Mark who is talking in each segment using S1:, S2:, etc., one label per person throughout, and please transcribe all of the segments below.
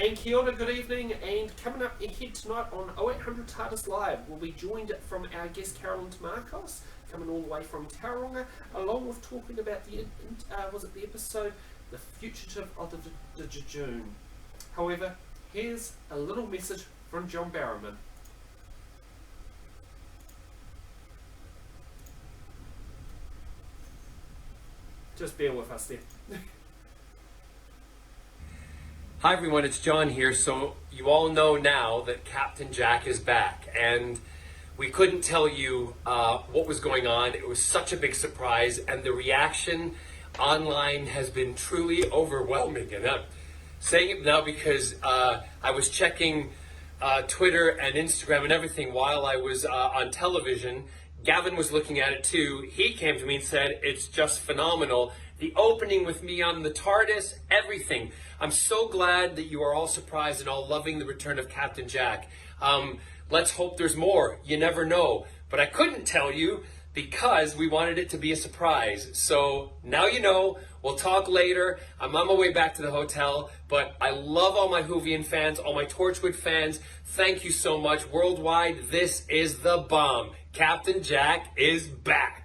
S1: And kia ora, good evening, and coming up ahead tonight on 0800 Tardis Live, we'll be joined from our guest Carolyn Tamarkos, coming all the way from Tauranga, along with talking about the episode, The Fugitive of the Judoon. However, here's a little message from John Barrowman. Just bear with us there.
S2: Hi everyone, it's John here. So you all know now that Captain Jack is back, and we couldn't tell you what was going on. It was such a big surprise, and the reaction online has been truly overwhelming. And I'm saying it now because I was checking Twitter and Instagram and everything while I was on television. Gavin was looking at it too. He came to me and said, it's just phenomenal. The opening with me on the Tardis, everything. I'm so glad that you are all surprised and all loving the return of Captain Jack. Let's hope there's more. You never know. But I couldn't tell you because we wanted it to be a surprise. So now you know. We'll talk later. I'm on my way back to the hotel, but I love all my Whovian fans, all my Torchwood fans. Thank you so much. Worldwide, this is the bomb. Captain Jack is back.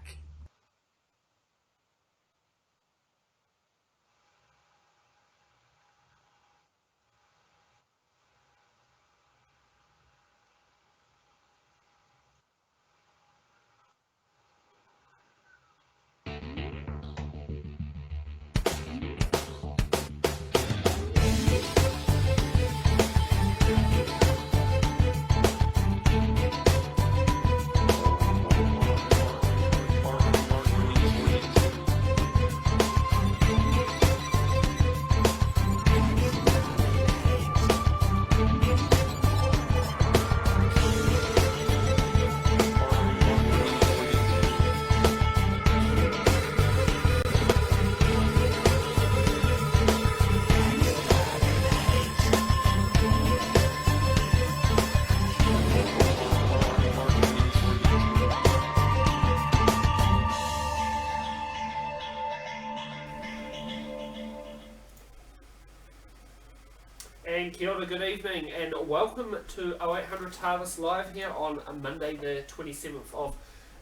S1: And kia ora, good evening, and welcome to 0800 Tardis Live here on Monday the 27th of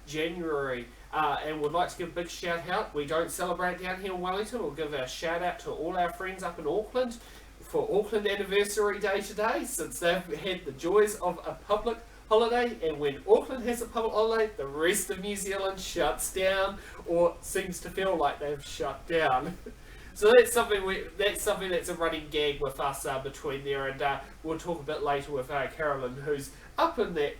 S1: January. And we'd like to give a big shout out. We don't celebrate down here in Wellington. We'll give a shout out to all our friends up in Auckland for Auckland Anniversary Day today, since they've had the joys of a public holiday. And when Auckland has a public holiday, the rest of New Zealand shuts down, or seems to feel like they've shut down. So that's something that's a running gag with us between there, and we'll talk a bit later with Carolyn, who's up in that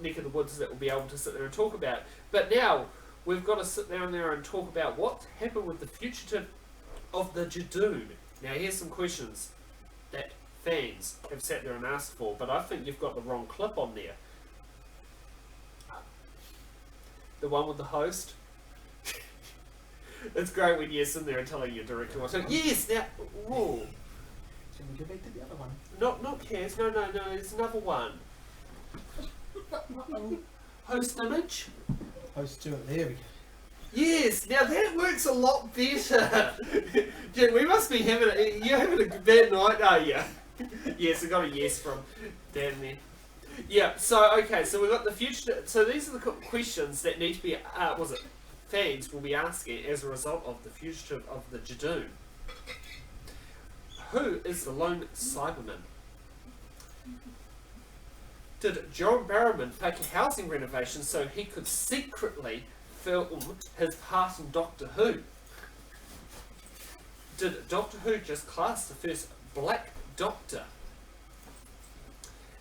S1: neck of the woods, that we'll be able to sit there and talk about. But now we've got to sit down there and talk about what happened with the Fugitive of the Judoon. Now here's some questions that fans have sat there and asked for, but I think you've got the wrong clip on there. The one with the host. It's great when you're sitting there and telling your director what to. Yes, now. Whoa.
S3: Can we go back to the other one?
S1: Not Kaz. No. There's another one. Host image.
S3: Host to it. There we go.
S1: Yes. Now that works a lot better. Jen, we must be having. You're having a bad night, are you? Yes, I got a yes from Dan there. Yeah. So okay. So we've got the future. So these are the questions that need to be. Fans will be asking as a result of the Fugitive of the Judoon. Who is the lone Cyberman? Did John Barrowman fake a housing renovation so he could secretly film his part in Doctor Who? Did Doctor Who just cast the first Black Doctor?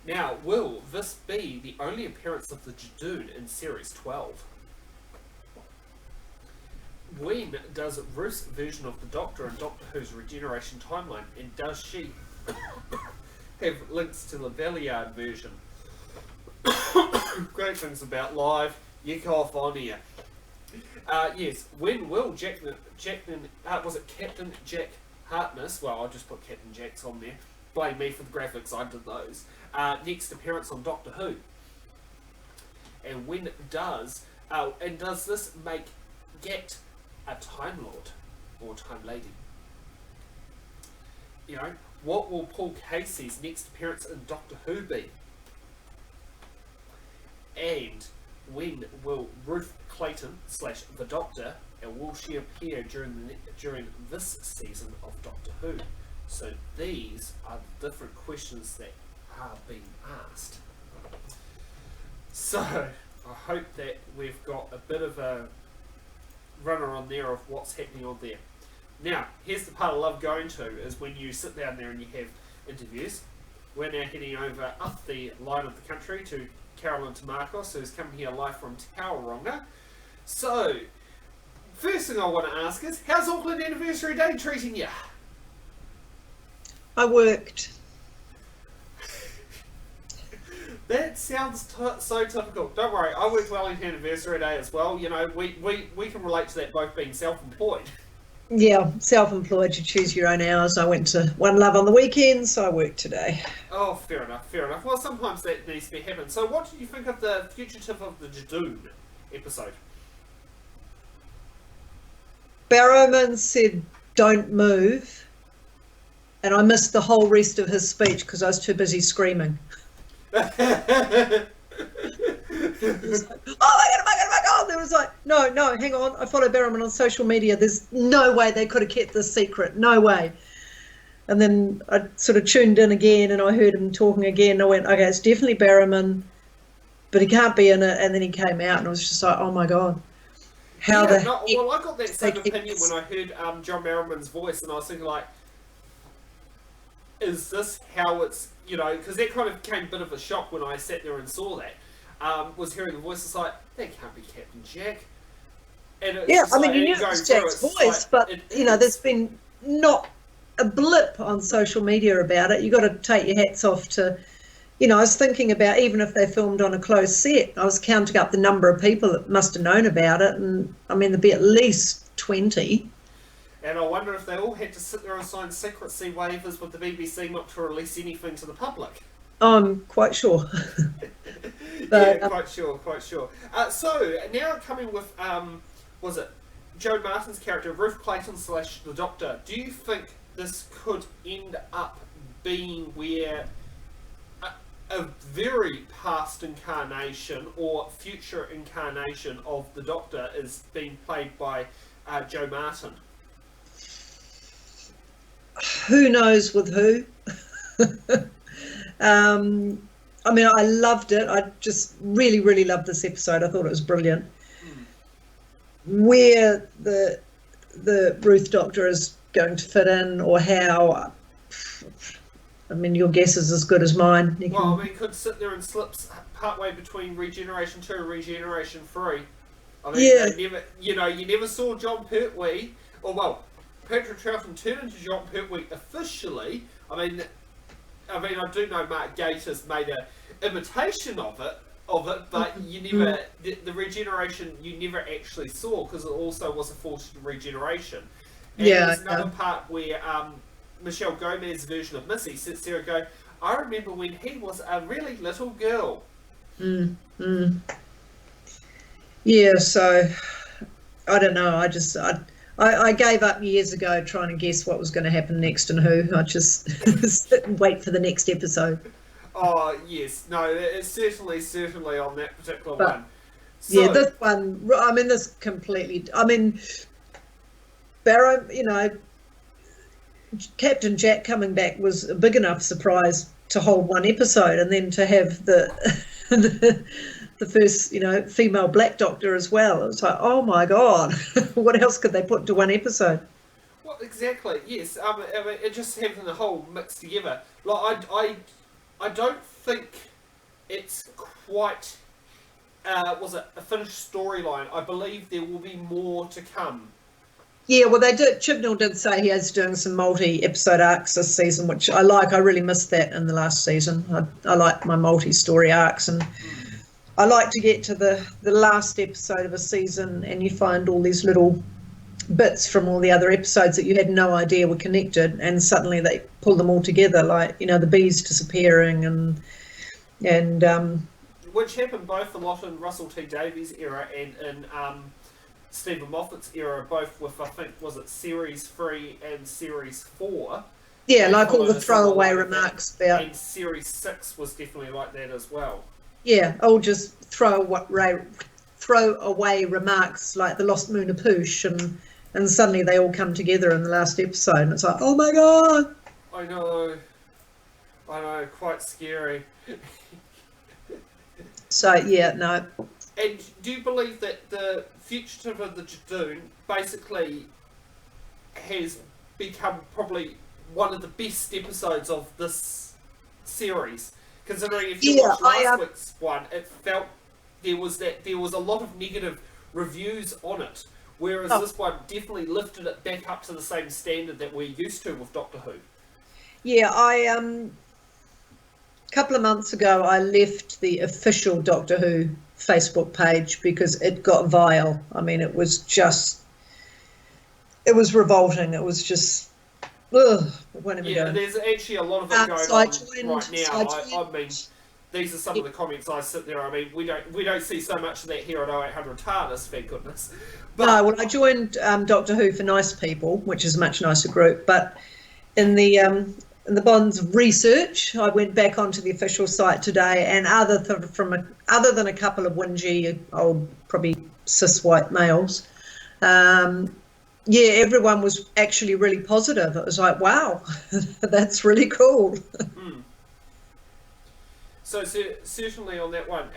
S1: Now, will this be the only appearance of the Judoon in Series 12? When does Ruth's version of the Doctor in Doctor Who's regeneration timeline, and does she have links to the Valeyard version? Great things about live. You go off on here. Yes. When will Captain Jack Harkness? Well, I'll just put Captain Jack's on there. Blame me for the graphics. I did those. Next appearance on Doctor Who. And when does this make Get a Time Lord or Time Lady? You know, what will Paul Casey's next appearance in Doctor Who be? And when will Ruth Clayton / the Doctor, and will she appear during this season of Doctor Who? So these are the different questions that are being asked. So I hope that we've got a bit of a runner on there of what's happening on there. Now, here's the part I love going to, is when you sit down there and you have interviews. We're now heading over up the line of the country to Carolyn Tamarkos, who's coming here live from Tauranga. So, first thing I want to ask is, how's Auckland Anniversary Day treating you?
S4: I worked.
S1: That sounds so typical. Don't worry, I worked Wellington Anniversary Day as well. You know, we can relate to that, both being self-employed.
S4: Yeah, self-employed, you choose your own hours. I went to One Love on the weekend, so I worked today.
S1: Oh, fair enough, fair enough. Well, sometimes that needs to be happening. So what did you think of the Fugitive of the Judoon episode?
S4: Barrowman said, don't move, and I missed the whole rest of his speech because I was too busy screaming. It was like, oh my god, there was like, no, hang on, I follow Barrowman on social media, there's no way they could have kept this secret, no way. And then I sort of tuned in again and I heard him talking again and I went, okay, it's definitely Barrowman, but he can't be in it. And then he came out and I was just like, oh my god, how
S1: well, I got that same opinion when I heard John Barrowman's voice, and I was thinking like, is this how it's, you know, because that kind of came a bit of a shock when I sat there and saw that. Was hearing the voice, it's like, that can't be Captain Jack. And it's
S4: yeah, I mean,
S1: like,
S4: you knew it was Jack's voice, but you know, there's been not a blip on social media about it. You got to take your hats off to, you know, I was thinking about, even if they filmed on a closed set, I was counting up the number of people that must have known about it, and I mean, there'd be at least 20.
S1: And I wonder if they all had to sit there and sign secrecy waivers with the BBC not to release anything to the public.
S4: I'm quite sure.
S1: But, yeah, quite sure. So, now coming with, was it Joe Martin's character, Ruth Clayton / the Doctor, do you think this could end up being where a very past incarnation or future incarnation of the Doctor is being played by Joe Martin?
S4: Who knows with who? I mean, I loved it. I just really loved this episode. I thought it was brilliant. Where the Ruth Doctor is going to fit in, or how, I mean, your guess is as good as mine.
S1: Well, I mean, could sit there and slips partway between Regeneration 2 and Regeneration 3. I mean,
S4: yeah.
S1: you never saw John Pertwee, or well, Patrick Troughton turn into John Pertwee officially. I mean, I do know Mark Gatiss made an imitation of it, but you never, the regeneration you never actually saw, because it also was a forced regeneration. And there's another part where Michelle Gomez's version of Missy sits there and go, I remember when he was a really little girl.
S4: Yeah, so I don't know. I gave up years ago trying to guess what was going to happen next and who. I just sit and wait for the next episode.
S1: Oh, yes. No, it's certainly on that particular one.
S4: So, yeah, this one, I mean, this completely, I mean, Barrow, you know, Captain Jack coming back was a big enough surprise to hold one episode, and then to have the first, you know, female Black Doctor as well. It was like, oh my god, what else could they put into one episode?
S1: Well, exactly. Yes. I mean, it just having the whole mixed together. Like, I don't think it's quite. Was it a finished storyline? I believe there will be more to come.
S4: Yeah, well, they did. Chibnall did say he is doing some multi-episode arcs this season, which I like. I really missed that in the last season. I like my multi-story arcs, and I like to get to the last episode of a season and you find all these little bits from all the other episodes that you had no idea were connected, and suddenly they pull them all together, like, you know, the bees disappearing and
S1: which happened both a lot in Russell T Davies' era and in Stephen Moffat's era, both with, I think, was it Series 3 and Series 4.
S4: Yeah,
S1: they
S4: like all
S1: followed
S4: the
S1: a similar
S4: throwaway
S1: line of that.
S4: remarks about,
S1: And Series 6 was definitely like that as well.
S4: yeah, all just throw away remarks like the Lost Moon of Poosh, and suddenly they all come together in the last episode, and it's like, oh my god.
S1: I know, quite scary.
S4: So yeah, no,
S1: And do you believe that the Fugitive of the Judoon basically has become probably one of the best episodes of this series? Considering if you
S4: Yeah,
S1: watched last week's one, it felt there was a lot of negative reviews on it, whereas this one definitely lifted it back up to the same standard that we're used to with Doctor Who.
S4: yeah, a couple of months ago I left the official Doctor Who Facebook page because it got vile. I mean, it was revolting. It was just, ugh, what am I
S1: Yeah,
S4: doing?
S1: there's actually a lot of it going
S4: So I
S1: on
S4: joined-
S1: right now.
S4: so I
S1: I mean, these are some of the comments I sit there. I mean, we don't see so much of that here at 0800 TARDIS, thank goodness. But
S4: No, well, I joined Doctor Who for Nice People, which is a much nicer group. But in the bonds of research, I went back onto the official site today, and other than a couple of whingy old, probably cis white males, yeah, everyone was actually really positive. It was like, wow, that's really cool.
S1: So certainly on that one,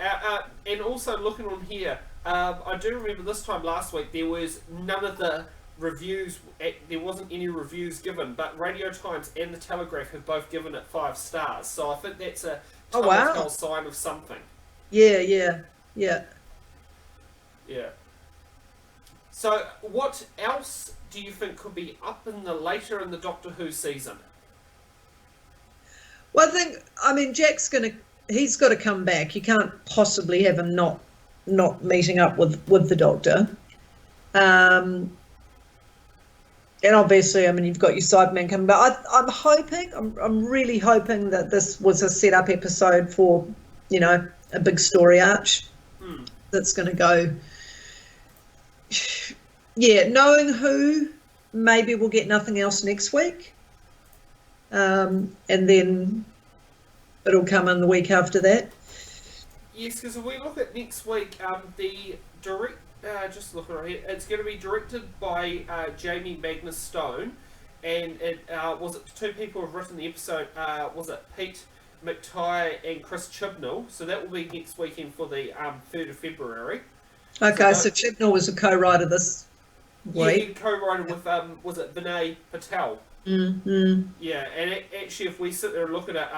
S1: and also looking on here, I do remember this time last week there was none of the reviews. There wasn't any reviews given, but Radio Times and the Telegraph have both given it 5 stars. So I think that's a telltale sign of something.
S4: Yeah.
S1: Yeah. So what else do you think could be up in the later in the Doctor Who season?
S4: Well, I mean, he's got to come back. You can't possibly have him not meeting up with the Doctor. And obviously, I mean, you've got your Cyberman coming, but I'm really hoping that this was a set-up episode for, a big story arch that's going to go. Yeah, knowing who, maybe we'll get nothing else next week. And then it'll come in the week after that.
S1: Yes, because if we look at next week, the just looking right here, it's going to be directed by Jamie Magnus Stone, and it was it 2 people who've written the episode. Was it Pete McTighe and Chris Chibnall? So that will be next weekend for the 3rd of February.
S4: Okay, so Chibnall was a co-writer this
S1: Yeah,
S4: week.
S1: he co-wrote with was it Vinay Patel?
S4: Mm-hmm.
S1: Yeah, and actually, if we sit there and look at it,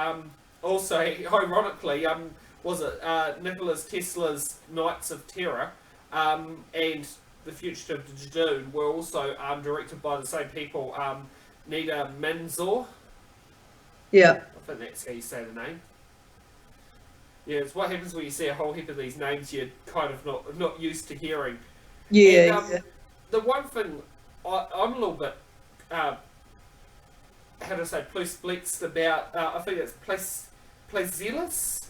S1: also ironically, was it Nikola Tesla's Knights of Terror, and the Fugitive of Judoon were also directed by the same people, Nida Manzoor.
S4: Yeah.
S1: I think that's how you say the name. Yeah, it's what happens when you see a whole heap of these names you're kind of not used to hearing.
S4: Yeah.
S1: And, the one thing I'm a little bit, how do I say, perplexed about, I think it's Plazilis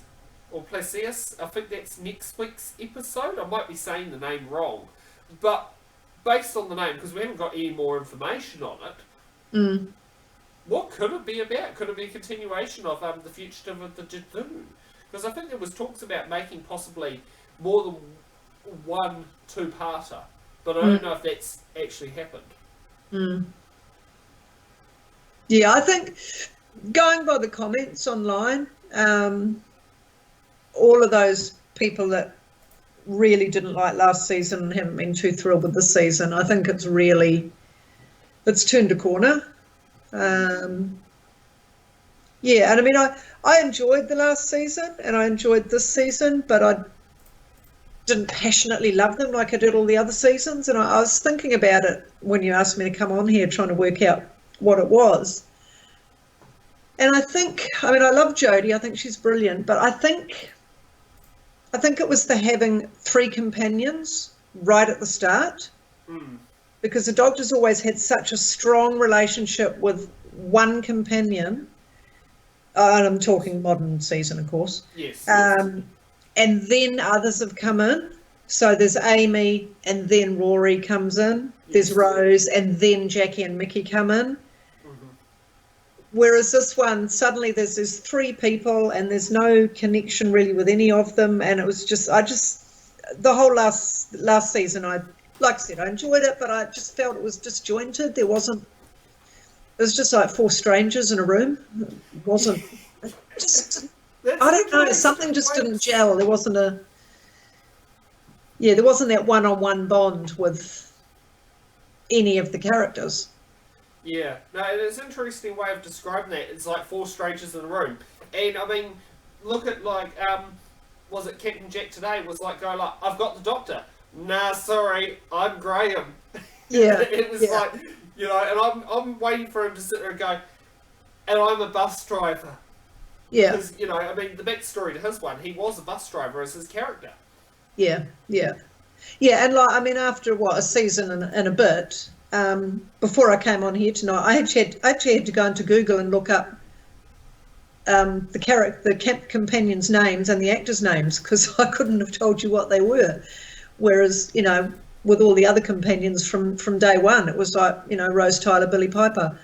S1: or Placeus. I think that's next week's episode. I might be saying the name wrong, but based on the name, because we haven't got any more information on it, what could it be about? Could it be a continuation of the Fugitive of the Judoon? Because I think there was talks about making possibly more than one 2-parter, but I don't know if that's actually happened.
S4: Yeah, I think going by the comments online, all of those people that really didn't like last season and haven't been too thrilled with this season, I think it's turned a corner. Yeah, and I mean, I enjoyed the last season and I enjoyed this season, but I didn't passionately love them like I did all the other seasons. And I was thinking about it when you asked me to come on here, trying to work out what it was. And I love Jodie. I think she's brilliant, but I think it was the having 3 companions right at the start, because the Doctor's always had such a strong relationship with one companion. And I'm talking modern season, of course.
S1: Yes.
S4: And then others have come in. So there's Amy, and then Rory comes in. There's Rose, and then Jackie and Mickey come in. Whereas this one, suddenly there's three people and there's no connection really with any of them, and it was just the whole last season, like I said, I enjoyed it, but I just felt it was disjointed. It was just like four strangers in a room. It wasn't just. I don't know. Something just didn't gel. There wasn't there wasn't that one-on-one bond with any of the characters.
S1: Yeah, no, it's an interesting way of describing that. It's like four strangers in a room, and I mean, look at like, was it Captain Jack today? Was like going like, I've got the doctor. Nah, sorry, I'm Graham.
S4: Yeah,
S1: it was like, you know, and I'm waiting for him to sit there and go, and I'm a bus driver.
S4: Yeah,
S1: because you know, I mean, the backstory to his one, he was a bus driver as his character.
S4: Yeah, and like, I mean, after a season and a bit. Before I came on here tonight, I actually had to go into Google and look up the companions' names and the actors' names, because I couldn't have told you what they were. Whereas, you know, with all the other companions from day one, it was like, you know, Rose Tyler, Billy Piper,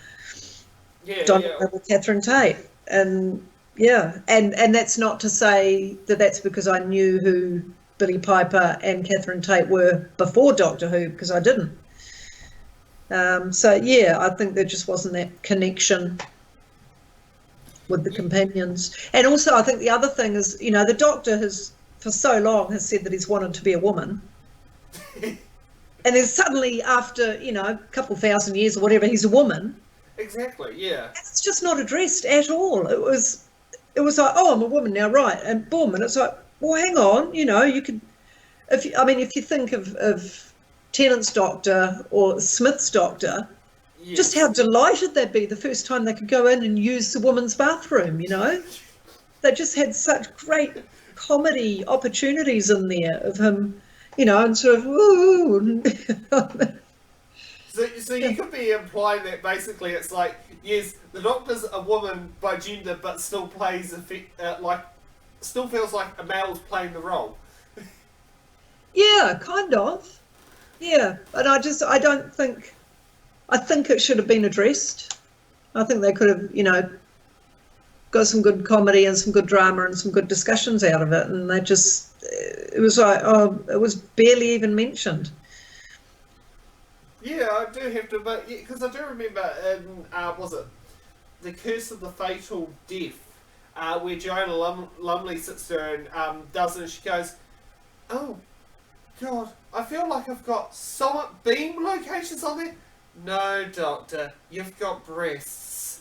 S4: Don Catherine Tate, and and that's not to say that that's because I knew who Billy Piper and Catherine Tate were before Doctor Who, because I didn't. So I think there just wasn't that connection with the companions. And also I think the other thing is, you know, the Doctor has for so long has said that he's wanted to be a woman. And then suddenly after, you know, a couple thousand years or whatever, he's a woman.
S1: Exactly, yeah.
S4: And it's just not addressed at all. It was like, oh, I'm a woman now, right? And boom, and it's like, well, hang on, you know, you could, if you think of Tennant's Doctor or Smith's Doctor, just how delighted they'd be the first time they could go in and use the woman's bathroom, you know. They just had such great comedy opportunities in there of him, you know, and sort of, ooh.
S1: So you could be implying that basically it's like, yes, the Doctor's a woman by gender, but still plays still feels like a male's playing the role.
S4: Yeah, kind of. Yeah, but I think it should have been addressed. I think they could have, you know, got some good comedy and some good drama and some good discussions out of it, and it was like, oh, it was barely even mentioned.
S1: Yeah, I do have to, but because I do remember in, was it The Curse of the Fatal Death, where Joanna Lumley sits there and does it, and she goes, oh, God, I feel like I've got solid beam locations on there. No, Doctor, you've got breasts.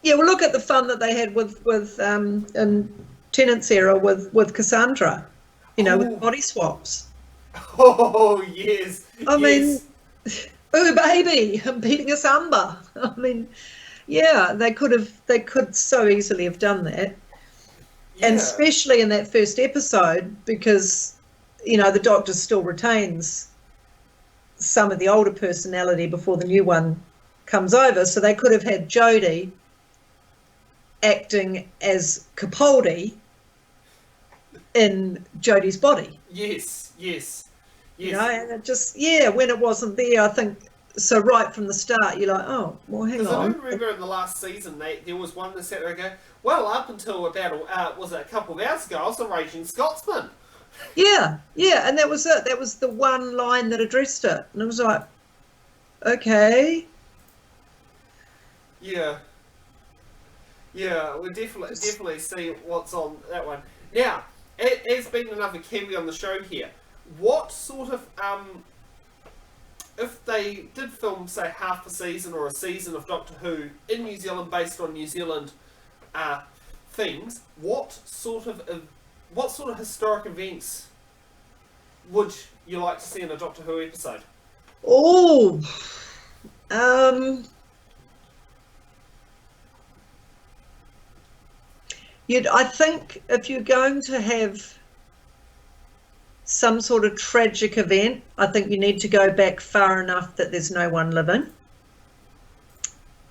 S1: Yeah,
S4: well, look at the fun that they had with in Tennant's era with Cassandra, you know, with body swaps.
S1: Oh, yes.
S4: I mean, oh, baby, I'm beating a samba. I mean, yeah, they could so easily have done that. Yeah. And especially in that first episode, because, you know, the Doctor still retains some of the older personality before the new one comes over. So they could have had Jodie acting as Capaldi in Jodie's body.
S1: Yes.
S4: You know, and it just, when it wasn't there, I think, so right from the start, you're like, oh, well, hang on.
S1: Because I do remember in the last season, there was one that sat there and go, well, up until about, was it a couple of hours ago, I was a raging Scotsman.
S4: Yeah, and that was it. That was the one line that addressed it. And it was like, okay.
S1: Yeah, we definitely see what's on that one. Now, it's been another Kiwi on the show here. What sort of, if they did film, say, half a season or a season of Doctor Who in New Zealand based on New Zealand things, what sort of historic events would you like to see in a Doctor Who episode?
S4: Oh, I think if you're going to have some sort of tragic event, I think you need to go back far enough that there's no one living,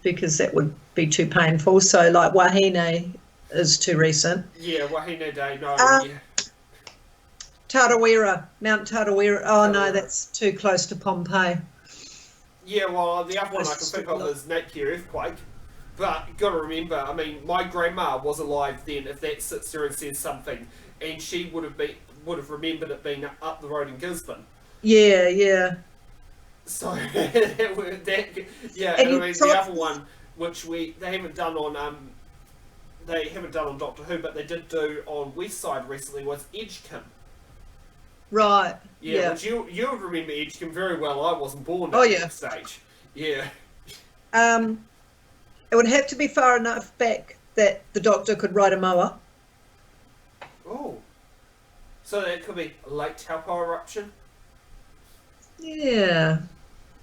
S4: because that would be too painful. So like Wahine is too recent.
S1: Yeah, Wahine Day, no.
S4: Tarawera, Mount Tarawera. Oh no, that's too close to Pompeii.
S1: Yeah, well, the other one I can think of is Napier Earthquake. But you got to remember, I mean, my grandma was alive then. If that sits there and says something, and she would have remembered it being up the road in Gisborne.
S4: Yeah, yeah.
S1: So that yeah,
S4: And
S1: and I
S4: you
S1: mean
S4: tried-
S1: the other one, which they haven't done on Doctor Who, but they did do on West Side recently, was Edgecombe.
S4: Right.
S1: Yeah,
S4: Yeah.
S1: which you would remember Edgecombe very well. I wasn't born at
S4: Oh, yeah.
S1: that stage. Yeah.
S4: It would have to be far enough back that the Doctor could ride a mower.
S1: Oh. So that could be a late Taupo eruption.
S4: Yeah.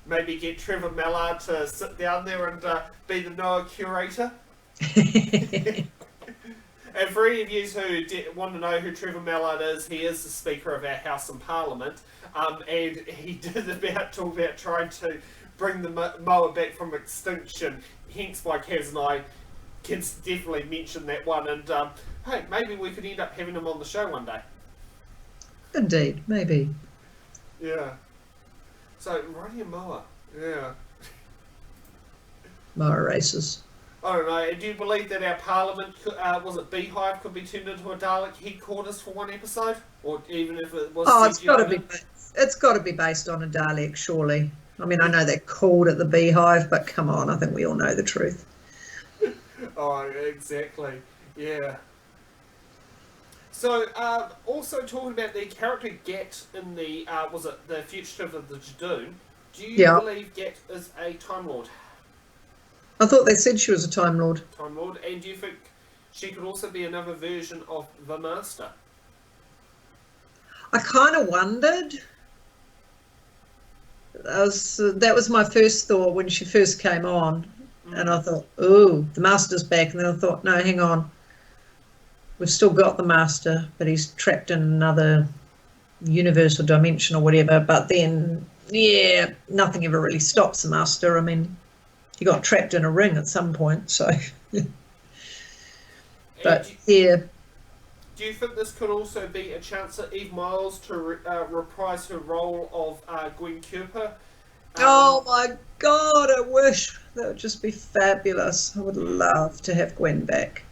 S1: Maybe get Trevor Mallard to sit down there and be the Noah curator. And for any of you who want to know who Trevor Mallard is, he is the Speaker of our House in Parliament, and he did talk about trying to bring the mower back from extinction. Hence why Kaz and I can definitely mention that one. And hey, maybe we could end up having him on the show one day.
S4: Indeed, maybe.
S1: Yeah. So riding a mower. Yeah.
S4: Mower races.
S1: I don't know. Do you believe that our Parliament, Beehive, could be turned into a Dalek headquarters for one episode, or even if it was?
S4: Oh, it's got to
S1: CGI?
S4: be. It's got to be based on a Dalek, surely. I mean, I know they're called at the Beehive, but come on, I think we all know the truth.
S1: Oh, exactly. Yeah. So, also talking about the character Gat in the the Fugitive of the Judoon? Do you believe Gat is a Time Lord?
S4: I thought they said she was a Time Lord.
S1: Time Lord, and do you think she could also be another version of the Master?
S4: I kind of wondered. That was my first thought when she first came on, and I thought, "Ooh, the Master's back." And then I thought, "No, hang on, we've still got the Master, but he's trapped in another universe or dimension or whatever." But then, yeah, nothing ever really stops the Master. I mean, he got trapped in a ring at some point, so. But yeah.
S1: Do you think this could also be a chance for Eve Miles to reprise her role of Gwen Cooper?
S4: Oh my God, I wish. That would just be fabulous. I would love to have Gwen back.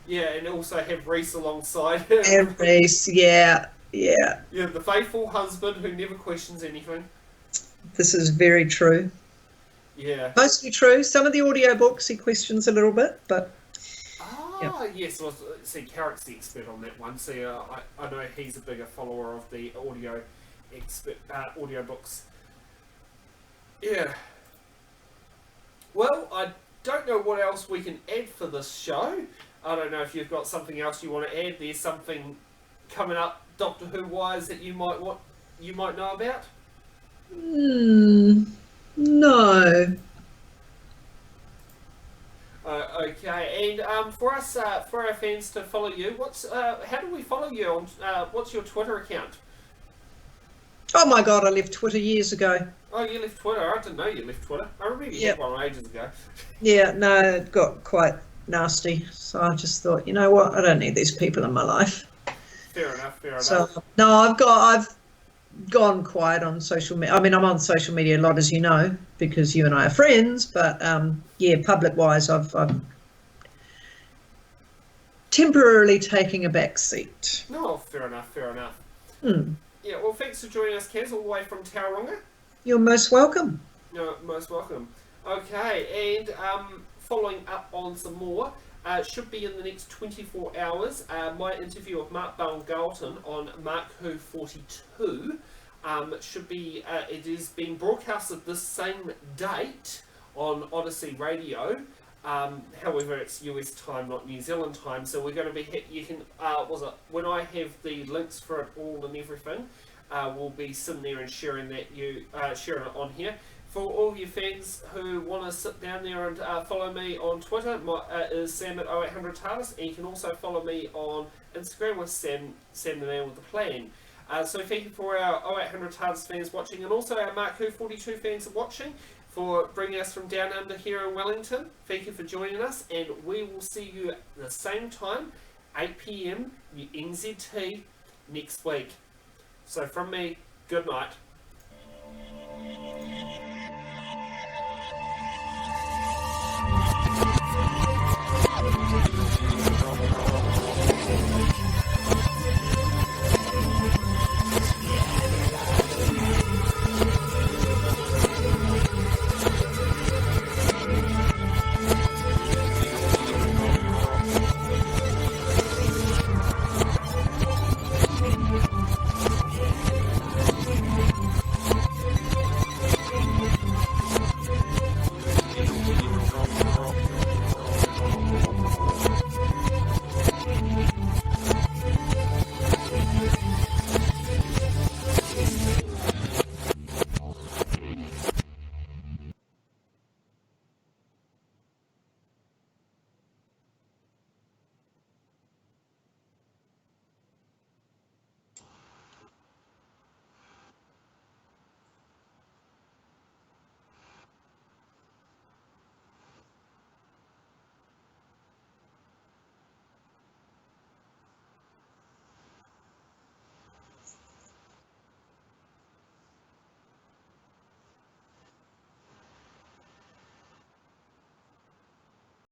S1: Yeah, and also have Reese alongside her.
S4: And Reese, yeah.
S1: Yeah, the faithful husband who never questions anything.
S4: This is very true.
S1: Yeah.
S4: Mostly true. Some of the audiobooks he questions a little bit, but...
S1: Yes, well, see, Carrick's the expert on that one. See, I know he's a bigger follower of the audiobooks. Yeah. Well, I don't know what else we can add for this show. I don't know if you've got something else you want to add. There's something coming up Doctor Who wise that you might know about.
S4: No.
S1: Okay, and for us, for our fans to follow you, how do we follow you on? What's your Twitter account?
S4: Oh my God, I left Twitter years ago.
S1: Oh, you left Twitter. I didn't know you left Twitter. I remember you had one ages ago.
S4: Yeah, no, it got quite nasty. So I just thought, you know what, I don't need these people in my life.
S1: Fair enough.
S4: So no, I've gone quiet on social media. I mean, I'm on social media a lot, as you know, because you and I are friends. But yeah, public-wise, I've temporarily taking a back seat.
S1: No, fair enough. Yeah, well, thanks for joining us, Kaz, all the way from Tauranga.
S4: You're most welcome.
S1: No, most welcome. Okay, and following up on some more, should be in the next 24 hours, my interview with Mark Baumgarten on Mark Who 42 should be, it is being broadcasted this same date on Odyssey Radio. However, it's US time, not New Zealand time, so we're going to be you can when I have the links for it all and everything, we'll be sitting there and sharing it on here. For all you fans who want to sit down there and follow me on Twitter, is Sam at 0800 Tardis, and you can also follow me on Instagram with Sam the Man with the Plan. So thank you for our 0800 Tardis fans watching, and also our Mark Who 42 fans watching, for bringing us from down under here in Wellington. Thank you for joining us, and we will see you at the same time, 8 PM NZT next week. So from me, good night.